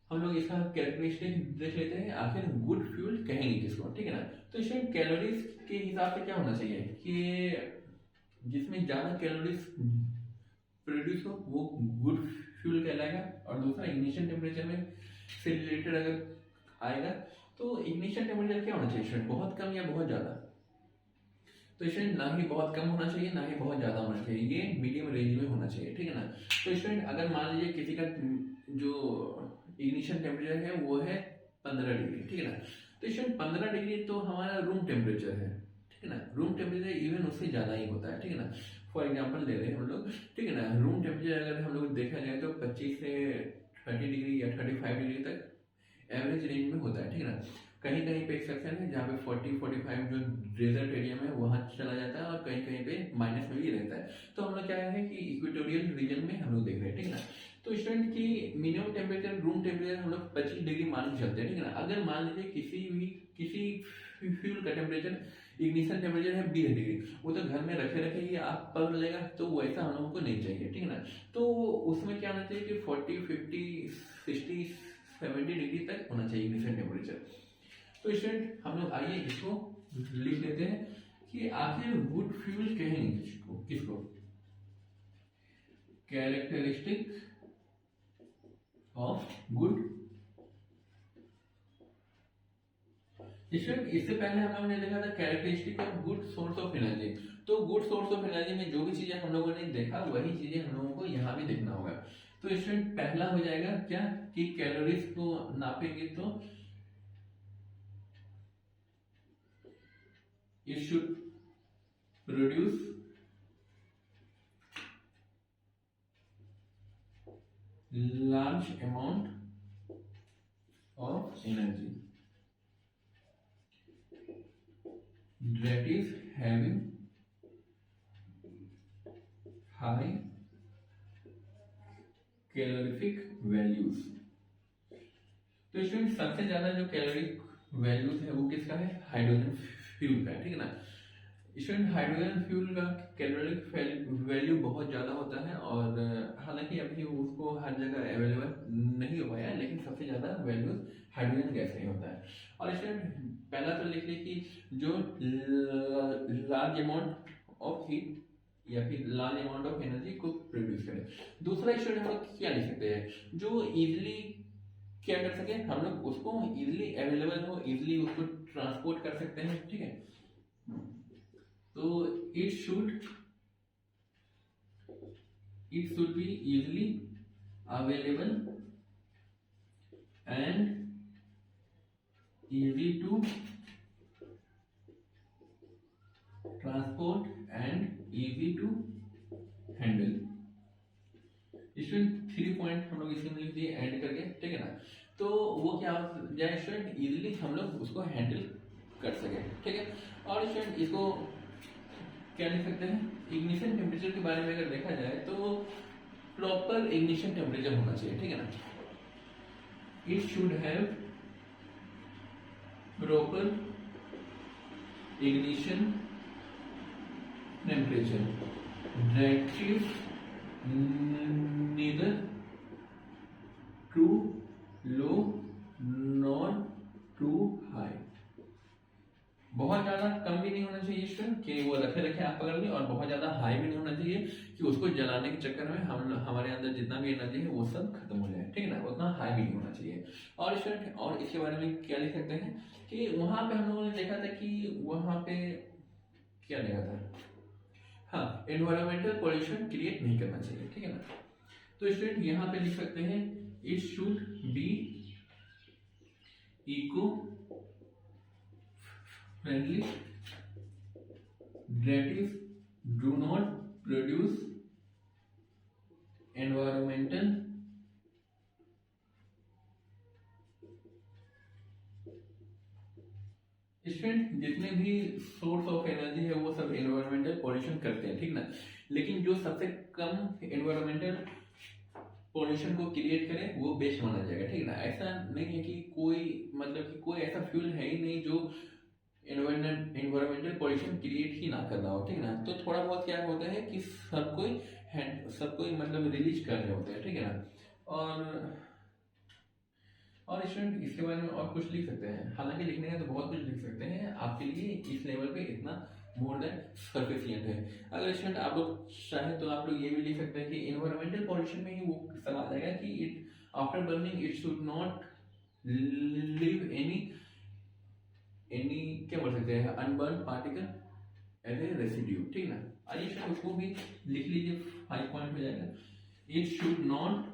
हम लोग इसका कैरेक्टरिस्टिक देख लेते हैं, आखिर गुड फ्यूल कहेंगे किसको। ठीक है ना, तो स्टूडेंट कैलोरीज के हिसाब से क्या होना चाहिए कि जिसमें ज्यादा कैलोरीज प्रोड्यूस हो वो गुड फ्यूल कहलाएगा। और दूसरा इग्निशन टेम्परेचर में से रिलेटेड अगर आएगा तो इग्निशन टेम्परेचर क्या होना चाहिए स्टूडेंट, बहुत कम या बहुत ज्यादा। तो स्टूडेंट ना ही बहुत कम होना चाहिए ना ही बहुत ज्यादा होना चाहिए, ये मीडियम रेंज में होना चाहिए। ठीक है ना, तो स्टूडेंट अगर मान लीजिए किसी का जो इग्निशन टेम्परेचर है वो है 15 डिग्री। ठीक है ना, तो स्टूडेंट 15 डिग्री तो हमारा रूम टेम्परेचर है। ठीक है ना, रूम टेम्परेचर इवन उससे ज्यादा ही होता है। ठीक है ना, फॉर एग्जाम्पल ले रहे हैं हम लोग। ठीक है ना, रूम टेम्परेचर अगर हम लोग देखा जाए तो 25 से 30 डिग्री या 35 डिग्री तक एवरेज रेंज में होता है। ठीक है ना, कहीं कहीं पे एक्सेप्शन है जहाँ पे 40-45 जो डेजर्ट एरिया में वहाँ चला जाता है और कहीं कहीं पे माइनस में भी रहता है। तो हम लोग क्या है कि इक्वेटोरियल रीजन में हम लोग देख रहे हैं। ठीक है ना, तो स्टूडेंट की मिनिमम टेम्परेचर रूम टेम्परेचर हम लोग 25 डिग्री मान के चलते हैं। ठीक है ना, अगर मान लीजिए किसी फ्यूल का टेम्परेचर इग्निशन टेम्परेचर है 20 डिग्री, वो तो घर में रखे रखे ही आप पकड़ लेगा, तो वैसा हम लोगों को नहीं चाहिए। ठीक है ना, तो उसमें क्या होना चाहिए कि 40, 50, 60, 70 डिग्री तक होना चाहिए इग्निशन टेम्परेचर। तो स्टूडेंट हम लोग आइए इसको लिख लेते हैं कि आखिर गुड फ्यूल कहेंगे किसको कैरेक्टरिस्टिक ऑफ गुड। इससे पहले हम लोगों ने देखा था characteristic of good source of energy. तो गुड सोर्स ऑफ एनर्जी में जो भी चीजें हम लोगों ने देखा वही चीजें हम लोगों को यहाँ भी देखना होगा। तो स्टूडेंट पहला हो जाएगा क्या कि कैलोरीज को नापेंगे तो it should produce large amount of energy that is having high calorific values। तो इसमें सबसे ज्यादा जो कैलोरिक वैल्यूज है वो किसका है, हाइड्रोजन फ्यूल का है। ठीक है ना, स्टूडेंट हाइड्रोजन फ्यूल का कैलोरिक वैल्यू बहुत ज़्यादा होता है और हालांकि अभी उसको हर जगह अवेलेबल नहीं हो पाया है, लेकिन सबसे ज़्यादा वैल्यू हाइड्रोजन गैस में होता है। और स्टूडेंट पहला तो लिख लीजिए कि जो लार्ज अमाउंट ऑफ हीट या फिर लार्ज अमाउंट ऑफ एनर्जी को प्रोड्यूस करे। दूसरा स्टूडेंट हम लोग क्या लिख सकते हैं, जो इजिली क्या कर सके, हम लोग उसको इजिली अवेलेबल हो, इजिली उसको ट्रांसपोर्ट कर सकते हैं। ठीक है, तो it should be easily available and easy to transport and easy to handle। इसमें 3 पॉइंट हम लोग इसमें लिख दिए ऐड करके। ठीक है ना, तो वो क्या जाए स्टूडेंट इजिली हम लोग उसको हैंडल कर सके। ठीक है, और स्टूडेंट इसको क्या लिख सकते हैं, इग्निशन टेम्परेचर के बारे में अगर देखा जाए तो प्रॉपर इग्निशन टेम्परेचर होना चाहिए। ठीक है ना, it should have proper ignition temperature that is neither too low nor too high. बहुत ज्यादा कम भी नहीं होना चाहिए स्टूडेंट कि वो रखे रखे आप पकड़ लें, और बहुत ज्यादा हाई भी नहीं होना चाहिए कि उसको जलाने के चक्कर में हमारे अंदर जितना भी एनर्जी है वो सब खत्म हो जाए। ठीक है ना, उतना हाई भी नहीं होना चाहिए। और स्टूडेंट और इसके बारे में क्या लिख सकते हैं कि वहां पे हम लोगों ने देखा था कि वहां पे क्या देखा था, हाँ, एनवायरमेंटल पॉल्यूशन क्रिएट नहीं करना चाहिए। ठीक है ना, तो स्टूडेंट यहाँ पे लिख सकते हैं it should be eco friendly that is do not produce environmental student जितने भी सोर्स ऑफ एनर्जी है वो सब एनवायरमेंटल पॉल्यूशन करते हैं। ठीक ना, लेकिन जो सबसे कम एनवायरमेंटल पॉल्यूशन को क्रिएट करे वो बेस्ट माना जाएगा। ठीक है ना, ऐसा नहीं है कि कोई मतलब कि कोई ऐसा फ्यूल है ही नहीं जो इन्वायरमेंटल पॉल्यूशन क्रिएट ही ना करना हो, ठीक है ना। तो थोड़ा बहुत क्या होता है कि सब कोई मतलब रिलीज कर रहे होते हैं, ठीक है ना। और स्टूडेंट इसके बारे में और कुछ लिख सकते हैं, हालांकि लिखने का तो बहुत कुछ लिख सकते हैं, आपके लिए इस लेवल पे इतना मोर देन सफिशियंट है। अगर स्टूडेंट आप लोग चाहे तो आप लोग ये भी लिख सकते हैं कि इन्वायरमेंटल पॉल्यूशन में ही वो सवाल आएगा कि it after burning it should not leave any क्या बोल सकते हैं unburnt particle as a residue, ठीक है ना। आइए स्टूडेंट उसको भी लिख लीजिए, 5 पॉइंट हो जाएगा। It should not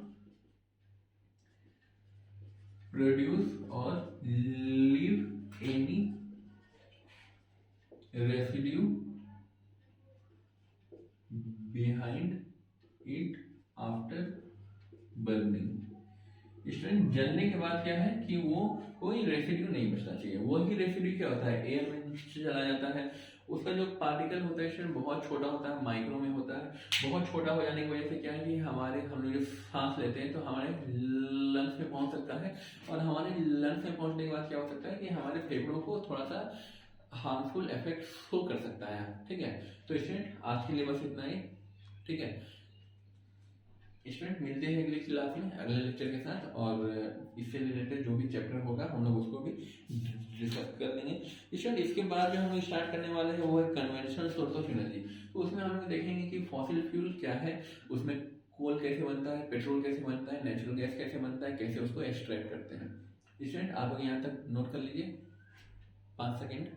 produce or leave any residue behind it after burning। Student जलने के बाद क्या है कि वो कोई रेसिड्यू नहीं बचना चाहिए। वही रेसिड्यू क्या होता है, एयर में चला जाता है, उसका जो पार्टिकल होता है स्टूडेंट बहुत छोटा होता है, माइक्रो में होता है। बहुत छोटा हो जाने की वजह से क्या है कि हम लोग जो सांस लेते हैं तो हमारे लंग्स में पहुंच सकता है, और हमारे लंग्स में पहुंचने के बाद क्या हो सकता है कि हमारे फेफड़ों को थोड़ा सा हार्मफुल इफेक्ट शो कर सकता है, ठीक है। तो स्टूडेंट आज के लिए बस इतना ही, ठीक है। स्टूडेंट मिलते हैं अगले क्लास में अगले लेक्चर के साथ, और इससे रिलेटेड जो भी चैप्टर होगा हम लोग उसको भी डिस्कस कर लेंगे। स्टूडेंट इसके बाद जो हम लोग स्टार्ट करने वाले हैं वो है कन्वेंशनल सोर्स ऑफ एनर्जी। तो उसमें हम लोग देखेंगे कि फॉसिल फ्यूल क्या है, उसमें कोल कैसे बनता है, पेट्रोल कैसे बनता है, नेचुरल गैस कैसे बनता है, कैसे उसको एक्सट्रैक्ट करते हैं। स्टूडेंट आप लोग यहाँ तक नोट कर लीजिए 5 सेकेंड।